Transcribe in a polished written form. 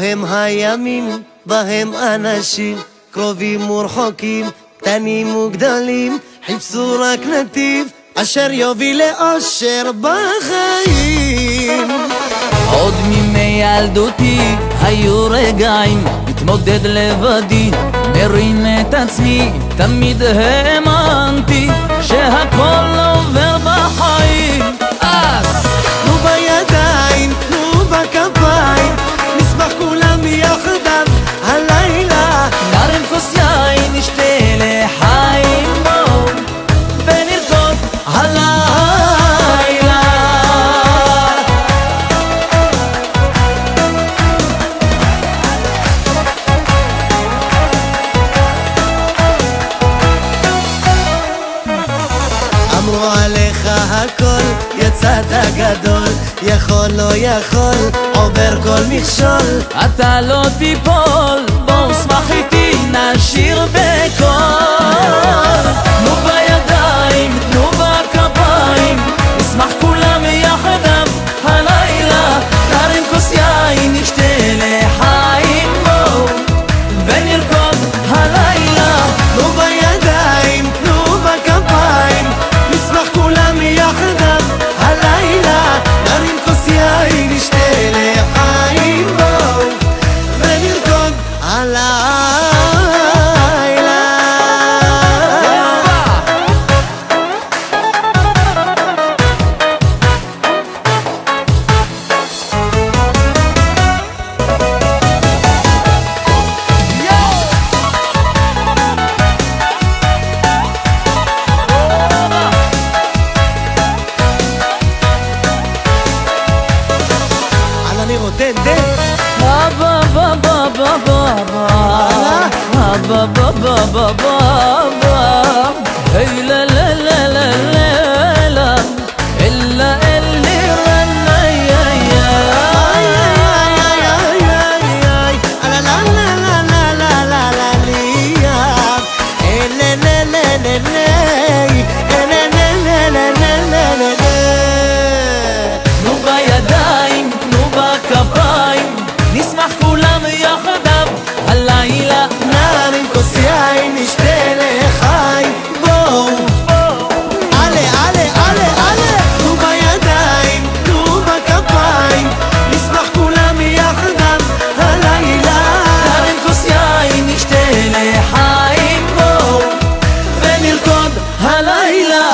בהם הימים, בהם אנשים קרובים ורחוקים, קטנים וגדולים, חיפשו רק נתיב אשר יוביל לאושר בחיים. עוד מימי ילדותי היו רגעים, מתמודד לבדי, מרים את עצמי, תמיד האמנתי שהכל עובר בחיים. אז תנו בידיים, תנו בכפיים, נשמח כולם יחדיו הלילה, נרים כוס יין, נשתה לחיים, בואו ונרקוד הלילה. אמרו עליך הכל, יצאת גדול, יכול לא יכול, עובר כל מכשול, אתה לא תיפול, בואו שמח איתי, נשיר בקול. תנו בידיים, תנו בכפיים, נשמח כולם יחדיו הלילה, נרים כוס יין, נשתה לחיים, בואו ונרקוד הלילה. תנו בידיים, תנו בכפיים, נשמח כולם יחדיו הלילה, נרים כוס יין, נשתה לחיים, בואו ונרקוד הלילה. אני רוטן דן אבא בבא בבא אבא בבא בבא היי לה לה לה לה לה לה אלא אלי רנה יא יא תנו בידיים, תנו בכפיים, נשמח כולם יחדיו הלילה, נרים כוס יין, נשתה לחיים, בואו עלה עלה עלה עלה. תנו בידיים, תנו בכפיים, נשמח כולם יחדיו הלילה, נרים כוס יין, נשתה לחיים, בואו ונרקוד הלילה.